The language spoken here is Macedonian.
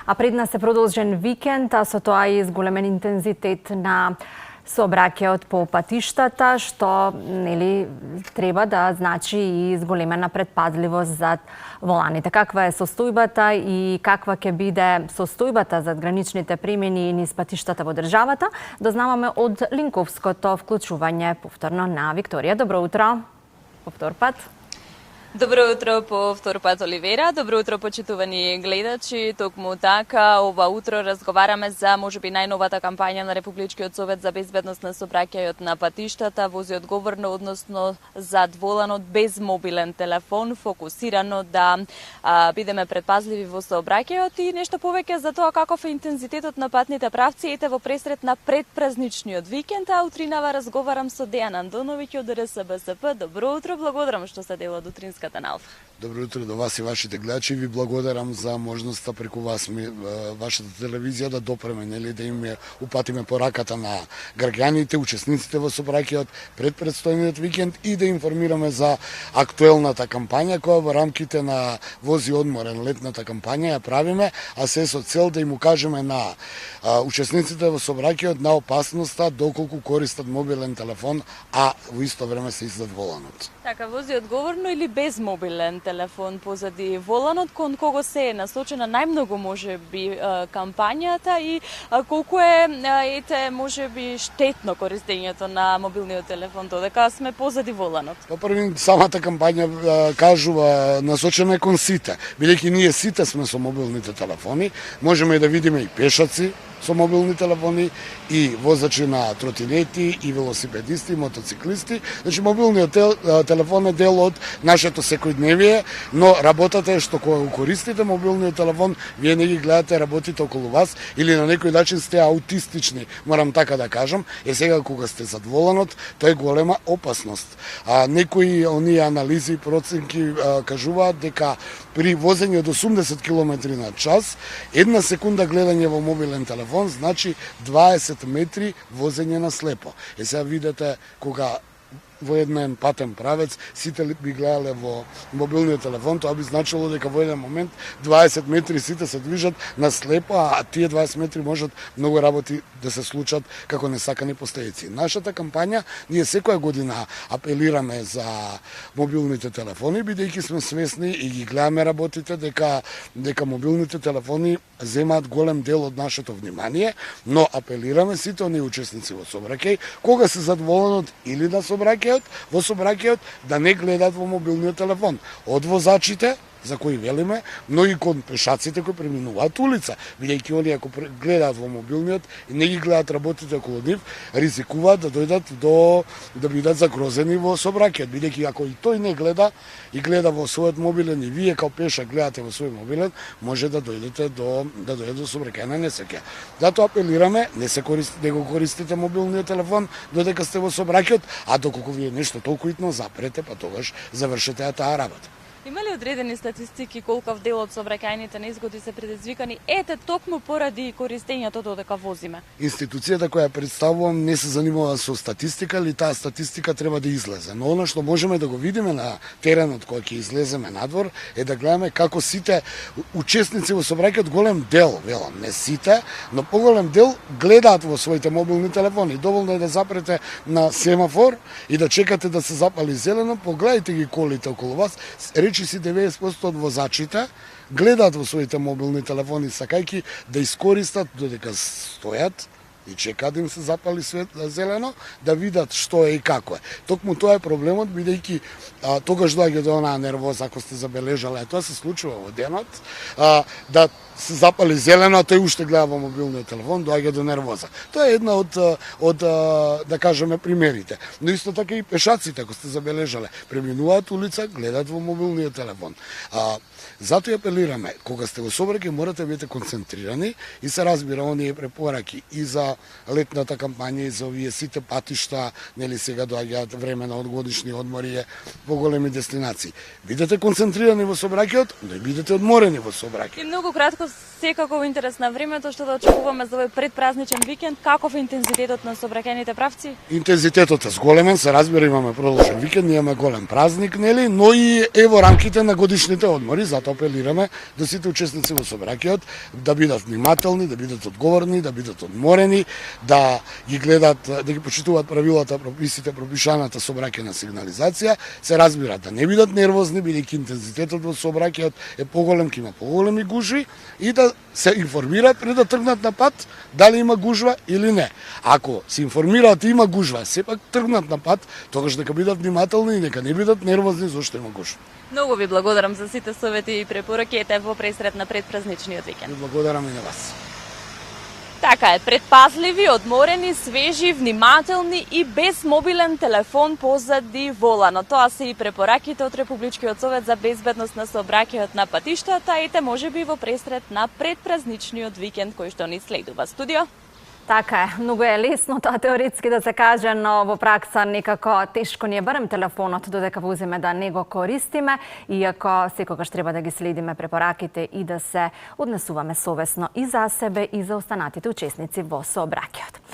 А пред нас е продолжен викенд, а со тоа и зголемен интензитет на сообраќајот по патиштата, што треба да значи и зголемена предпазливост за воланите. Каква е состојбата и каква ќе биде состојбата за граничните премини низ патиштата во државата, дознаваме од линковското вклучување повторно на Викторија. Добро утро, повтор пат. Добро утро по втор пат, Оливера. Добро утро, почитувани гледачи. Токму така, ова утро разговараме за можеби најновата кампања на Републичкиот совет за безбедност на сообраќајот на патиштата, вози одговорно, односно задволано, без мобилен телефон, фокусирано да бидеме предпазливи во сообраќајот и нешто повеќе за тоа каков е интензитетот на патните правци. Ете во пресрет на предпразничниот викенд, а утринава разговарам со Дејан Андоновиќ од РСБСП. Добро утро, благодарам што сте дел од утринската налфа. Добро утро до вас и вашите гледачи. Ви благодарам за можноста преку вас, вашата телевизија, да допреме, да им упатиме пораката на граѓаните, учесниците во сообраќајот пред предстојниот викенд и да информираме за актуелната кампања која во рамките на Вози одморен, летната кампања ја правиме, а се со цел да им укажеме на учесниците во сообраќајот на опасноста доколку користат мобилен телефон, а во исто време се издат воланот. Така, вози одговорно или без мобилен телефон позади воланот, кон кого се е насочена најмногу можеби кампањата и колку е можеби штетно користењето на мобилниот телефон додека сме позади воланот? Па први, самата кампања кажува насочена е кон сите, бидејќи ние сите сме со мобилните телефони, можеме да видиме и пешаци со мобилни телефони, и возачи на тротинети, и велосипедисти, и мотоциклисти. Значи, мобилниот телефон е дел од нашето секојдневие, но работата е што кога го користите мобилниот телефон, вие не ги гледате работите околу вас, или на некој начин сте аутистични, морам така да кажам. Сега кога сте зад воланот, тоа е голема опасност. Некои оние анализи и проценки кажуваат дека при возење од 80 км на час, една секунда гледање во мобилен телефон значи 20 метри возење на слепо. Сега видите кога во еден патен правец сите би гледале во мобилниот телефон, тоа би значило дека во еден момент 20 метри сите се движат на слепо, а тие 20 метри можат многу работи да се случат како несакани последици. Нашата кампања, ние секоја година апелираме за мобилните телефони, бидејќи сме свесни и ги гледаме работите дека мобилните телефони земаат голем дел од нашето внимание, но апелираме сите оние учесници во сообраќај, кога се зад воланот или на во сообраќајот, да не гледаат во мобилниот телефон. Од возачите, за кои велиме, но и кон пешаците кои преминуваат улица, бидејќи оние ако гледаат во мобилниот и не ги гледаат работите околу нив, ризикуваат да дојдат да бидат загрозени во сообраќајот, бидејќи ако и тој не гледа и гледа во својот мобилен и вие као пешак гледате во свој мобилен, може да дојдете до сообраќајна несреќа. Затоа апелираме, не го користите мобилниот телефон додека сте во сообраќајот, а доколку ви е нешто толку итно, запрете, па тогаш завршете таа работа. Има ли одредени статистики колков дел од сообраќајните незгоди се предизвикани токму поради користењето додека возиме? Институцијата која представувам не се занимава со статистика, или таа статистика треба да излезе. Но она што можеме да го видиме на теренот кога ќе излеземе надвор е да гледаме како сите учесници во сообраќајот, голем дел, велам, не сите, но поголем дел гледаат во своите мобилни телефони. Доволно е да запрете на семафор и да чекате да се запали зелено, погледајте ги колите околу вас, речи си 90% од возачите гледаат во своите мобилни телефони, сакајќи да искористат додека стојат и чекаат да им се запали свет зелено, да видат што е и како е. Токму тоа е проблемот, бидејќи тогаш доаѓа до онаа нервоза, ако сте забележале, тоа се случува во денот, да се запали зелено, а тој уште гледа во мобилниот телефон, доаѓа до нервоза. Тоа е една од да кажеме примерите. Но исто така и пешаците, ако сте забележале, преминуваат улица, гледаат во мобилниот телефон. Затоа апелираме, кога сте во сообраќај, морате да бидете концентрирани и се разбира оние препораки и за за летната кампања и за овие сите патишта, нели сега доаѓаат време на одгодишни одмори во големи дестинации. Бидете концентрирани во сообраќајот, но и бидете одморени во сообраќајот. И многу кратко, секако во интерес на времето, што да очекуваме за овој предпразничен викенд, каков е интензитетот на сообраќајните правци? Интензитетот е зголемен, се разбира, имаме продолжен викенд, имаме голем празник, нели, но и е во рамките на годишните одмори, затоа апелираме до сите учесници во сообраќајот да бидат внимателни, да бидат одговорни, да бидат одморени, да ги гледат, да ги почитуваат правилата, прописите, пропишаната сообраќајна сигнализација, се разбира да не бидат нервозни, бидејќи интензитетот во сообраќајот е поголем, ќе има поголеми гужви и да се информираат пред да тргнат на пат дали има гужва или не. Ако се информираат има гужва, сепак тргнат на пат, тогаш дека бидат внимателни и нека не бидат нервозни зашто има гужва. Многу ви благодарам за сите совети и препораки, ете во пресрет на предпразничниот викенд. Ви благодарам и на вас. Така е, предпазливи, одморени, свежи, внимателни и без мобилен телефон позади воланот. Тоа се и препораките од Републичкиот совет за безбедност на сообраќајот на патиштата, ете можеби во пресрет на предпразничниот викенд кој што ни следува. Студио? Така е, многу е лесно тоа теоретски да се каже, но во пракса некако тешко ни е барем телефонот додека во узиме да не го користиме, иако секогаш треба да ги следиме препораките и да се однесуваме совесно и за себе и за останатите учесници во сообраќајот.